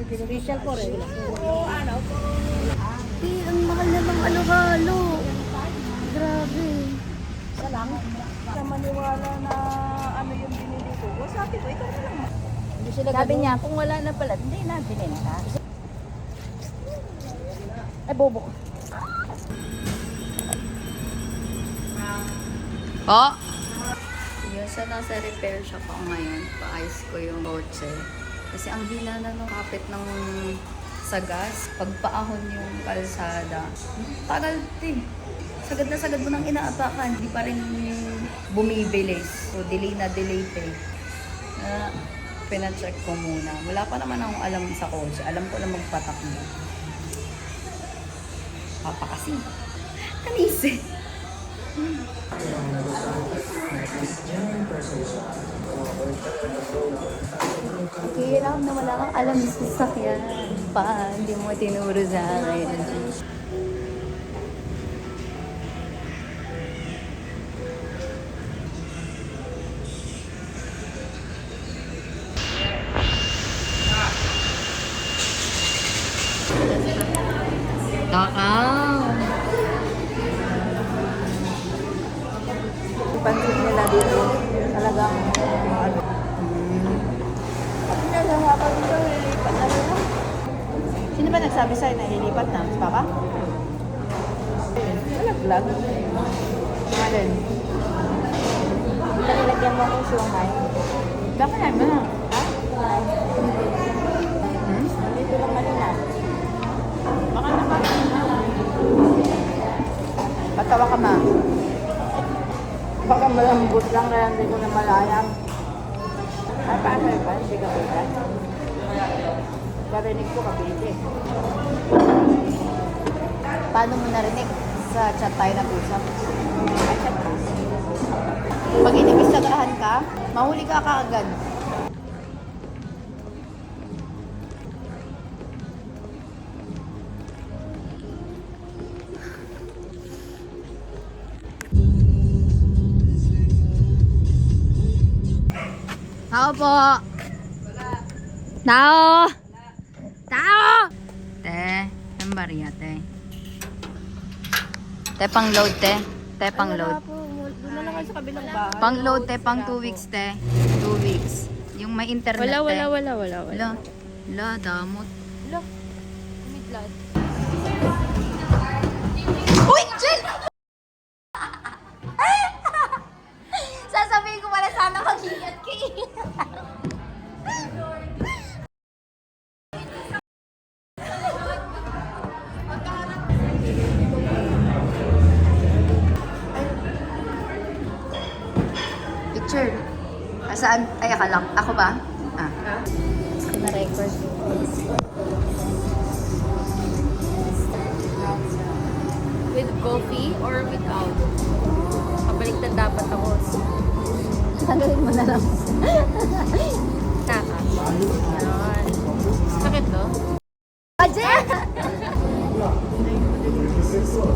Special po, regular. Ang mahal na ng halo-halo. Grabe. Isa lang. Sa maniwala na ano yung binili ko. Sabi ko, ikaw na lang. Sabi niya, kung wala na pala, hindi na binenta. Ay, bobo. Po? Yun, sa nasa repair shop ako ngayon. Paayos ko yung kotse. Kasi ang hina na nung kapit ng sa gas, pagpaahon yung kalsada. Tagal din. Sagad na sagad mo nang inaapakan. Hindi pa rin bumibilis. So, delay na delay pa eh. Pina-check ko muna. Wala pa naman akong alam sa kotse. Alam ko lang magpatak mo. Papa kasi. Kanisi. Hirap na wala kang alam sa sasakyan pa. Hindi mo tinuro sa akin. Kakao! Pansin nila dito, talagang ano. At nalahapan ko, lilipat na nila. Sino ba nagsabi sa'yo na lilipat na? Mas papa? Malaglag. Mga din. Nilagyan mo akong siwangay. Bakit na mo na? Ha? Dito lang kanina. Baka naman. Patawa ka ma. Baka malambot lang kaya hindi ko na malayang. Ay, paano yun ba? Hindi ka pwede. Parinig ko kabili. Paano mo narinig? Sa chat tayo nag-usap. Ay, chat ka. Pag inibisagahan ka, mahuli ka kaagad. Tao po! Tao! Tao! Te, ang bariya, te. Te, pang load, te. Te, pang load. Doon na lang kayo sa kabilang bahay. Pang load, te, pang 2 weeks, te. 2 weeks. Yung may internet, te. Wala. Wala, damot. Look, midlad. Uy, Jill! Sasabihin ko pala sana mag-ingat ka eh. Picture. Saan? Ay, akala. Ako ba? Ah. Na-record. With coffee or without? Pabaliktad dapat ako. Tanggalin mo na lang. Kaka. Yan. Sakit to? Ajay!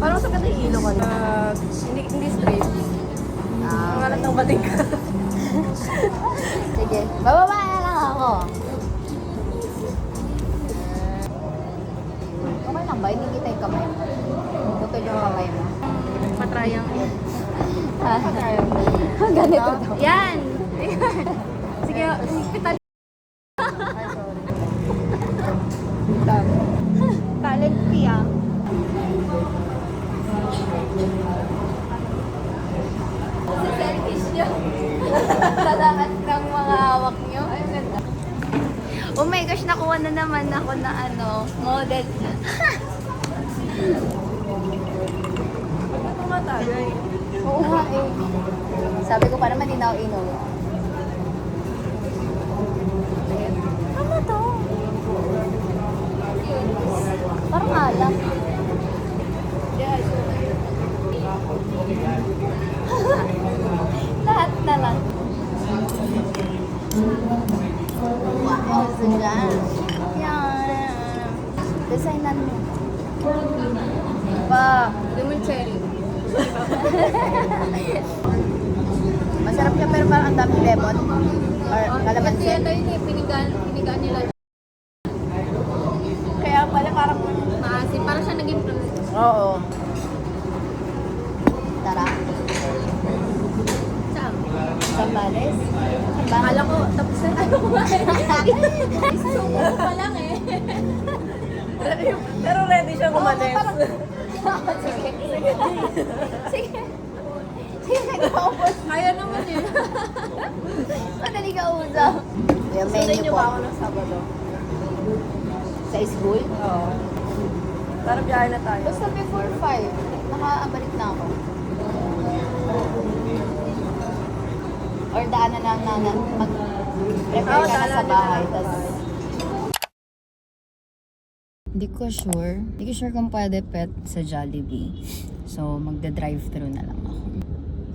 Parang sa kata ilo ka na. Hindi straight. Ang alat ng bating ka. Sige. Bababa na lang ako. Okay lang ba? Hindi kita yung kamay mo. Bukod yung kamay mo. Patrayang. Ganito daw. Yan! Sige, kita. Talent fee ah. Selfish nyo. Tataas ng mga hawak nyo. Ay, ganda. Oh my gosh, nakuha na naman ako na model. Ano nga tagay? Oo nga eh. Sabi ko pa naman, di na ako inom. Ano to? Parang alam. Lahat na lang. Wow, sila. Yan. Designan mo. Pa. Lemon cherry. Masarap siya pero parang ang daming lemon. Or kalamansi. Kasi yata yun eh, pinigaan nila. Sambales? Akala ko, tapos na tayo kumain. Isusuko ko pa lang eh. Pero ready siya kumalis. Sige. Sige. Sige, nag-offer. Kaya naman eh. Madali ka usap. Yung Sundan menu niyo po. ba ako ng Sabado? Sa school? Oo. Para biyahe na tayo. Basta before 5. Nakabalik na ako. Or daanan lang na mag-prepare ka na sa bahay. Tas... Hindi ko sure kung pwede pet sa Jollibee. So, magda-drive-thru na lang ako.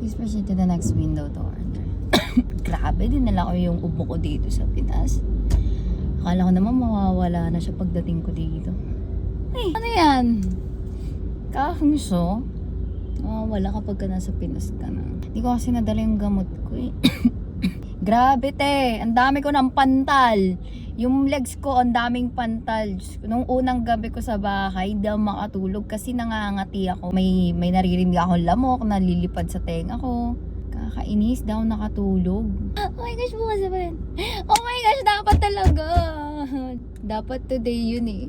Please proceed to the next window to order. Grabe, dinala ko yung ubo ko dito sa Pinas. Akala ko naman mawawala na siya pagdating ko dito. Ay, ano yan? Kahungso? Mawawala kapag ka nasa Pinas ka na. Hindi ko kasi nadala yung gamot ko eh. Grabe te, ang dami ko ng pantal. Yung legs ko, ang daming pantal. Nung unang gabi ko sa bahay, hindi ako makatulog kasi nangangati ako. May naririnig akong lamok, nalilipad sa tenga ko. Kakainis, daw nakatulog. Oh my gosh, bukas na ba yun? Oh my gosh, dapat talaga. Dapat today yun eh.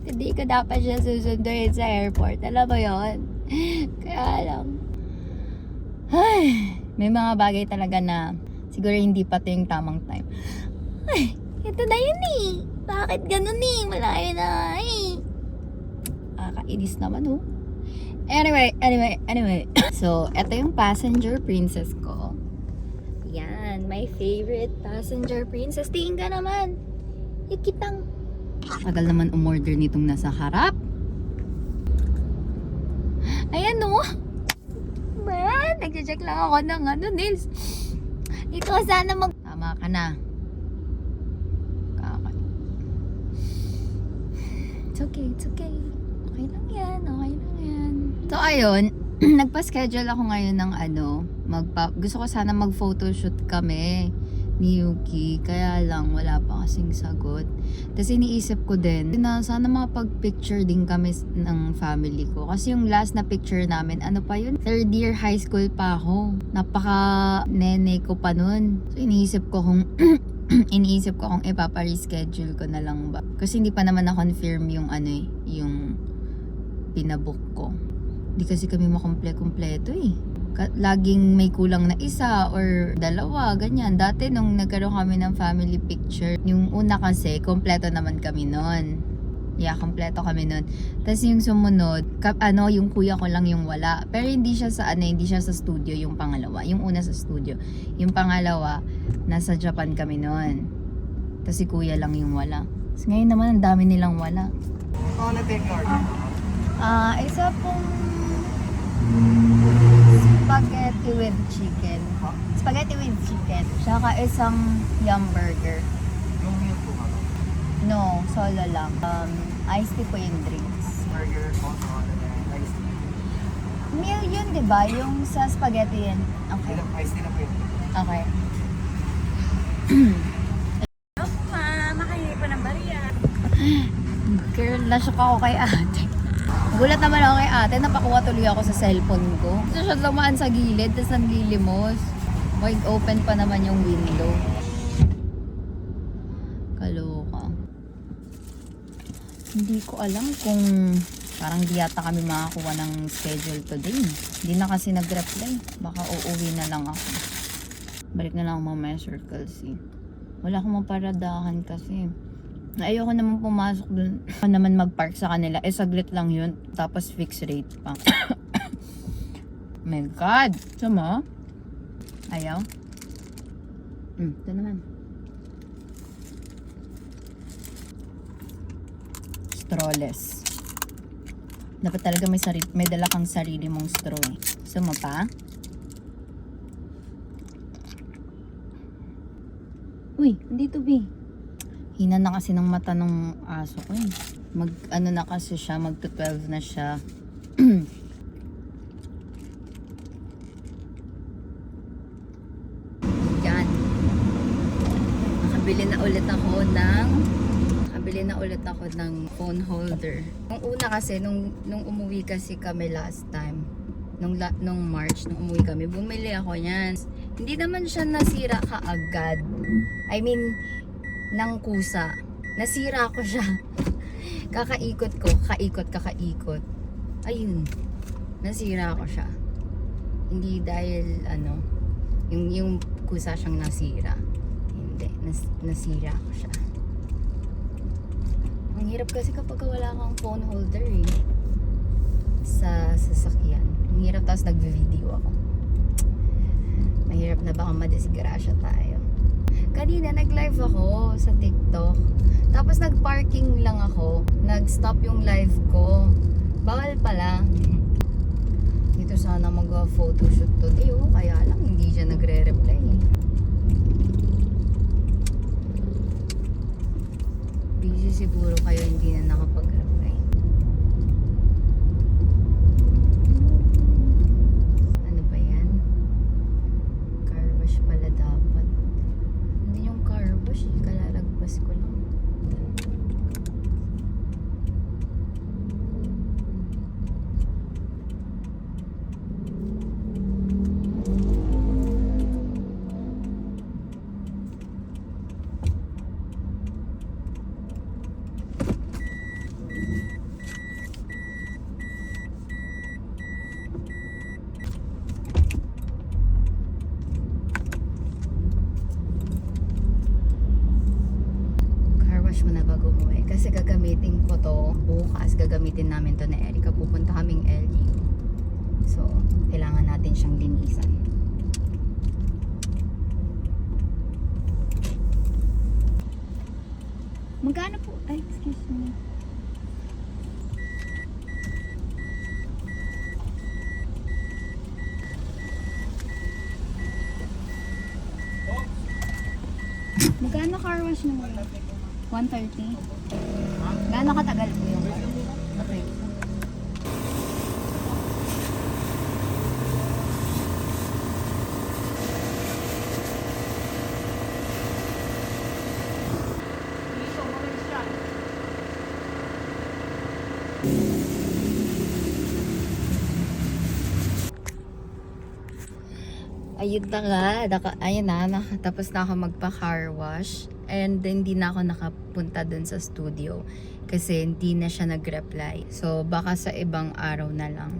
Today ko dapat siya susunduin sa airport. Alam mo yun? Kaya lang. Ay, may mga bagay talaga na siguro hindi pa ito yung tamang time. Ay, ito na yun eh. Bakit ganun eh? Malayo na eh. Kakainis naman oh. Anyway. So, ito yung passenger princess ko. Yan, my favorite passenger princess. Tingin ka naman. Ikitang. Tagal naman umorder nitong nasa harap. Ayan oh. Man, nagche-check lang ako ng nails. Dito ka sana Tama ka na. It's okay. Okay lang yan. So, ayun. Nagpa-schedule ako ngayon ng gusto ko sana mag-photoshoot kami ni Yuki. Kaya lang, wala pa kasing sagot. Tapos iniisip ko din na sana makapag-picture din kami ng family ko. Kasi yung last na picture namin, pa yun? 3rd year high school pa ako. Napaka-nene ko pa nun. So, iniisip ko kung ipapa-reschedule ko na lang ba. Kasi hindi pa naman na-confirm yung yung pinabook ko. Hindi kasi kami makomple-kompleto eh. Laging may kulang na isa or dalawa, ganyan. Dati nung nagkaroon kami ng family picture, yung una kasi, kompleto naman kami nun. Yeah, kompleto kami nun. Tapos yung sumunod, yung kuya ko lang yung wala. Pero hindi siya sa studio yung pangalawa. Yung una sa studio. Yung pangalawa, nasa Japan kami nun. Tapos si kuya lang yung wala. Tapos ngayon naman, ang dami nilang wala. Ano take order? Isa pong spaghetti with chicken. Spaghetti with chicken. Tsaka isang yum burger. Yung meal po ka. No, solo lang. Iced tea po yung drinks. Burger, also iced tea. Meal yun, di ba? Yung sa spaghetti yun. Okay. Ilang iced tea na po yun. Okay. Makahingi pa ng bariya. Girl, nashock ako kay ate. Gulat naman ako kay ate, napakuha tuloy ako sa cellphone ko. Gusto siya lumaan sa gilid, tapos nanglilimos. Wide open pa naman yung window. Kaloka. Hindi ko alam kung parang di yata kami makakuha ng schedule today. Hindi na kasi nag-reply. Baka uuwi na lang ako. Balik na lang ako mamaya Circle C. Wala akong maparadahan kasi. Ayoko naman pumasok dun. Ako naman mag-park sa kanila. Saglit lang yun. Tapos fixed rate pa. My God! Sama? Ayaw? Ito naman. Strawless. Dapat talaga may dala kang sarili mong straw eh. Sama pa? Uy, andito B. Hina na kasi ng mata ng aso ko eh. Na kasi siya, magto-12 na siya. Yan. Nakabili na ulit ako ng phone holder. Nung una kasi, nung umuwi kasi kami last time, nung March, nung umuwi kami, bumili ako niyan. Hindi naman siya nasira kaagad. I mean, ng kusa. Nasira ko siya. Kakaikot ko, kakaikot. Ayun. Nasira ko siya. Hindi dahil yung kusa siyang nasira. Hindi, nasira ko siya. Ang hirap kasi kapag wala kang phone holder sa sasakyan. Ang hirap, tapos nagve-video ako. Mahirap na baka madisgrasya tayo. Kanina nag-live ako sa TikTok. Tapos nag-parking lang ako. Nag-stop yung live ko. Bawal pala. Dito sana mag-photoshoot today. Kaya lang hindi siya nagre-reply. Busy siguro kaya hindi na nakapag-reply. Ano ba yan? Car wash pala dapat. Hindi yung car wash, kalalagpas ko lang. Muna bago umuwi. Kasi gagamitin ko to bukas. Gagamitin namin to ni Erica. Pupunta kaming LU. So, kailangan natin siyang linisan. Magkano po? Ay, excuse me. Magkano car wash naman? 130. Gaano katagal po yung okay. Ayun na nga, ayun na, tapos na ako magpa-car wash. And hindi na ako nakapunta dun sa studio kasi hindi na siya nag-reply. So baka sa ibang araw na lang.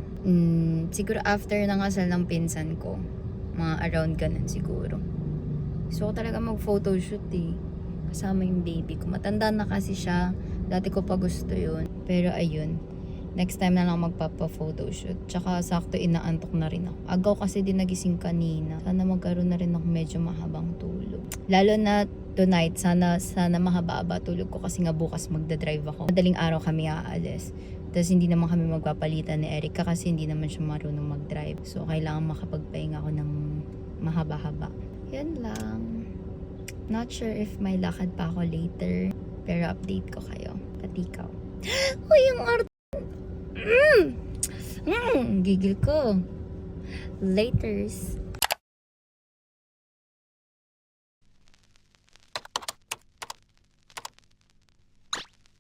Siguro after ng kasal ng pinsan ko, mga around ganun siguro. So talaga mag-photoshoot kasama yung baby ko. Matanda na kasi siya. Dati ko pa gusto yun. Pero ayun, next time na lang magpapa-photoshoot. Tsaka sakto inaantok na rin ako. Agaw kasi din nagising kanina. Sana magkaroon na rin ako medyo mahabang tulog. Lalo na tonight, sana mahaba-haba tulog ko kasi nga bukas magdadrive ako. Madaling araw kami aalis. Tapos hindi naman kami magpapalitan ni Erica kasi hindi naman siya marunong mag-drive. So kailangan makapagpahinga ako ng mahaba-haba. Yan lang. Not sure if may lakad pa ako later. Pero update ko kayo. Pati ikaw. Uy, yung gigil ko. Laters.